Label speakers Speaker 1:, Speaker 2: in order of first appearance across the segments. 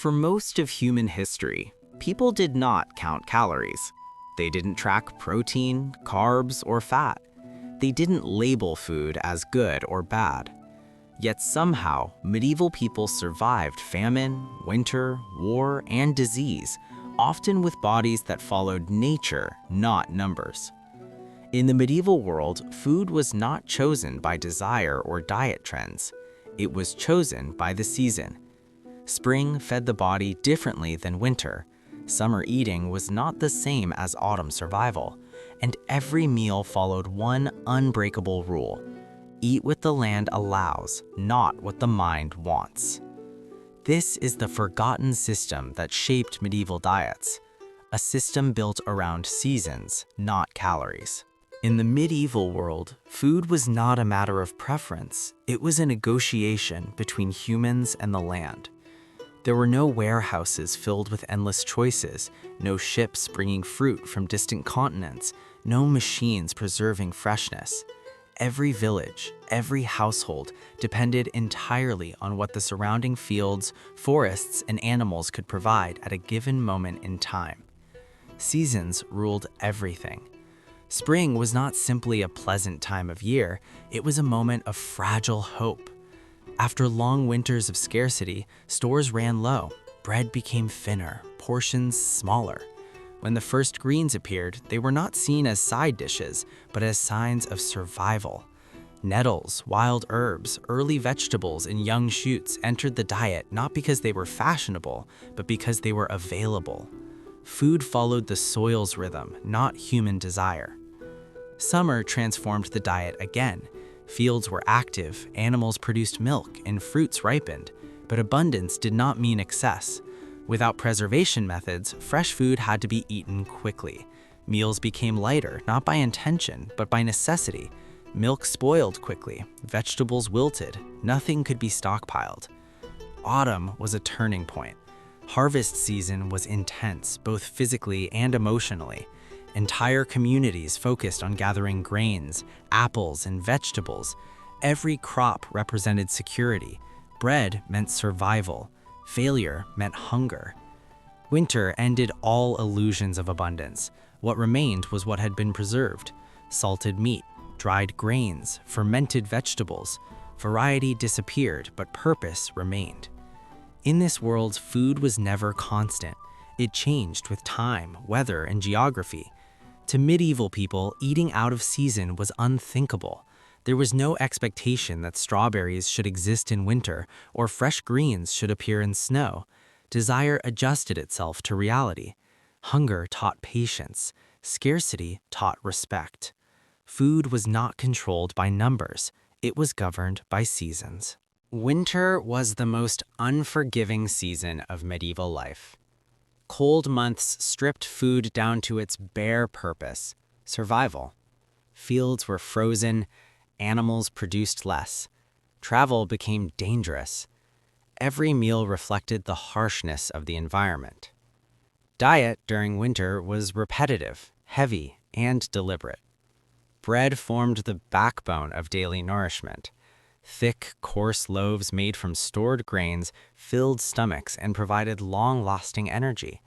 Speaker 1: For most of human history, people did not count calories. They didn't track protein, carbs, or fat. They didn't label food as good or bad. Yet somehow, medieval people survived famine, winter, war, and disease, often with bodies that followed nature, not numbers. In the medieval world, food was not chosen by desire or diet trends. It was chosen by the season. Spring fed the body differently than winter. Summer eating was not the same as autumn survival, and every meal followed one unbreakable rule: eat what the land allows, not what the mind wants. This is the forgotten system that shaped medieval diets, a system built around seasons, not calories. In the medieval world, food was not a matter of preference. It was a negotiation between humans and the land. There were no warehouses filled with endless choices, no ships bringing fruit from distant continents, no machines preserving freshness. Every village, every household depended entirely on what the surrounding fields, forests, and animals could provide at a given moment in time. Seasons ruled everything. Spring was not simply a pleasant time of year, it was a moment of fragile hope. After long winters of scarcity, stores ran low, bread became thinner, portions smaller. When the first greens appeared, they were not seen as side dishes, but as signs of survival. Nettles, wild herbs, early vegetables, and young shoots entered the diet not because they were fashionable, but because they were available. Food followed the soil's rhythm, not human desire. Summer transformed the diet again. Fields were active, animals produced milk, and fruits ripened, but abundance did not mean excess. Without preservation methods, fresh food had to be eaten quickly. Meals became lighter, not by intention, but by necessity. Milk spoiled quickly, vegetables wilted, nothing could be stockpiled. Autumn was a turning point. Harvest season was intense, both physically and emotionally. Entire communities focused on gathering grains, apples, and vegetables. Every crop represented security. Bread meant survival. Failure meant hunger. Winter ended all illusions of abundance. What remained was what had been preserved: salted meat, dried grains, fermented vegetables. Variety disappeared, but purpose remained. In this world, food was never constant. It changed with time, weather, and geography. To medieval people, eating out of season was unthinkable. There was no expectation that strawberries should exist in winter or fresh greens should appear in snow. Desire adjusted itself to reality. Hunger taught patience. Scarcity taught respect. Food was not controlled by numbers. It was governed by seasons. Winter was the most unforgiving season of medieval life. Cold months stripped food down to its bare purpose: survival. Fields were frozen, animals produced less. Travel became dangerous. Every meal reflected the harshness of the environment. Diet during winter was repetitive, heavy, and deliberate. Bread formed the backbone of daily nourishment. Thick, coarse loaves made from stored grains filled stomachs and provided long-lasting energy.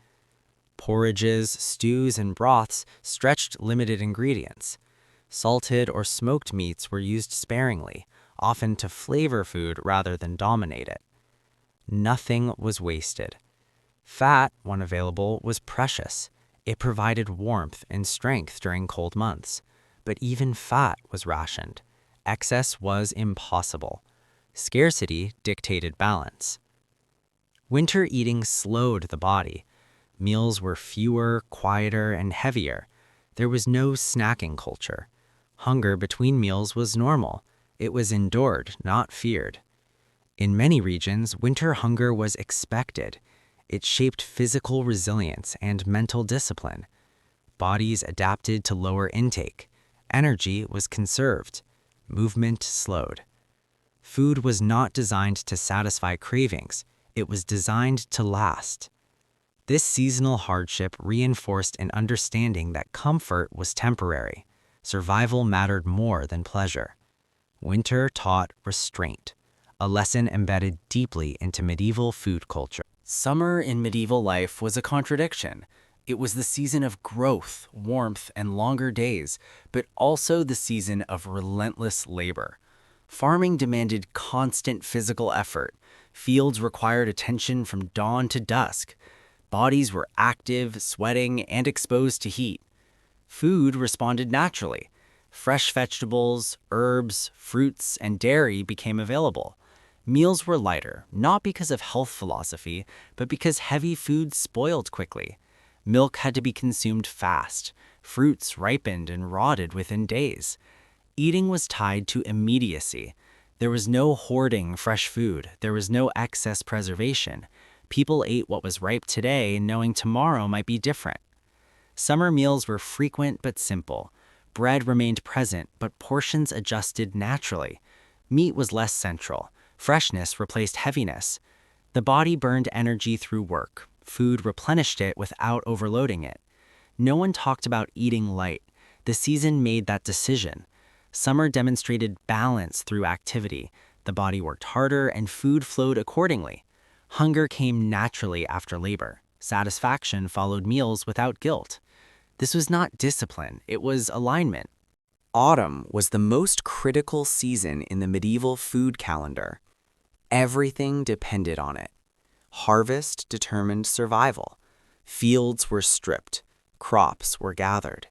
Speaker 1: Porridges, stews, and broths stretched limited ingredients. Salted or smoked meats were used sparingly, often to flavor food rather than dominate it. Nothing was wasted. Fat, when available, was precious. It provided warmth and strength during cold months. But even fat was rationed. Excess was impossible. Scarcity dictated balance. Winter eating slowed the body. Meals were fewer, quieter, and heavier. There was no snacking culture. Hunger between meals was normal. It was endured, not feared. In many regions, winter hunger was expected. It shaped physical resilience and mental discipline. Bodies adapted to lower intake. Energy was conserved. Movement slowed. Food was not designed to satisfy cravings. It was designed to last. This seasonal hardship reinforced an understanding that comfort was temporary. Survival mattered more than pleasure. Winter taught restraint, a lesson embedded deeply into medieval food culture. Summer in medieval life was a contradiction. It was the season of growth, warmth, and longer days, but also the season of relentless labor. Farming demanded constant physical effort. Fields required attention from dawn to dusk. Bodies were active, sweating, and exposed to heat. Food responded naturally. Fresh vegetables, herbs, fruits, and dairy became available. Meals were lighter, not because of health philosophy, but because heavy food spoiled quickly. Milk had to be consumed fast. Fruits ripened and rotted within days. Eating was tied to immediacy. There was no hoarding fresh food. There was no excess preservation. People ate what was ripe today, knowing tomorrow might be different. Summer meals were frequent but simple. Bread remained present, but portions adjusted naturally. Meat was less central. Freshness replaced heaviness. The body burned energy through work. Food replenished it without overloading it. No one talked about eating light. The season made that decision. Summer demonstrated balance through activity. The body worked harder and food flowed accordingly. Hunger came naturally after labor. Satisfaction followed meals without guilt. This was not discipline, it was alignment. Autumn was the most critical season in the medieval food calendar. Everything depended on it. Harvest determined survival. Fields were stripped. Crops were gathered.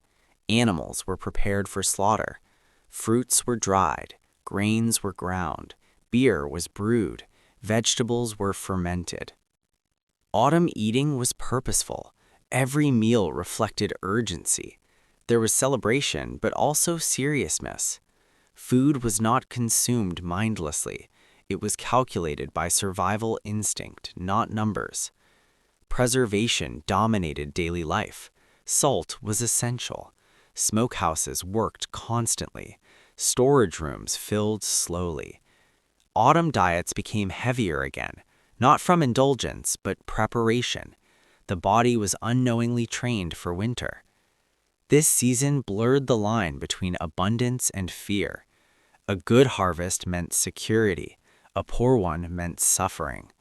Speaker 1: Animals were prepared for slaughter. Fruits were dried. Grains were ground. Beer was brewed. Vegetables were fermented. Autumn eating was purposeful. Every meal reflected urgency. There was celebration, but also seriousness. Food was not consumed mindlessly. It was calculated by survival instinct, not numbers. Preservation dominated daily life. Salt was essential. Smokehouses worked constantly. Storage rooms filled slowly. Autumn diets became heavier again, not from indulgence, but preparation. The body was unknowingly trained for winter. This season blurred the line between abundance and fear. A good harvest meant security. A poor one meant suffering.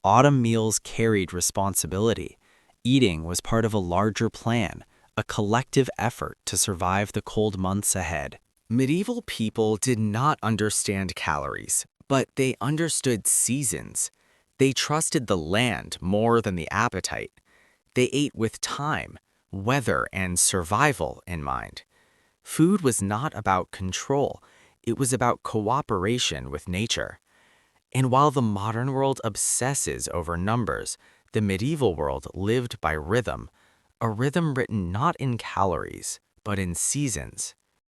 Speaker 1: Autumn meals carried responsibility. Eating was part of a larger plan, a collective effort to survive the cold months ahead. Medieval people did not understand calories, but they understood seasons. They trusted the land more than the appetite. They ate with time, weather, and survival in mind. Food was not about control. It was about cooperation with nature. And while the modern world obsesses over numbers, the medieval world lived by rhythm, a rhythm written not in calories, but in seasons.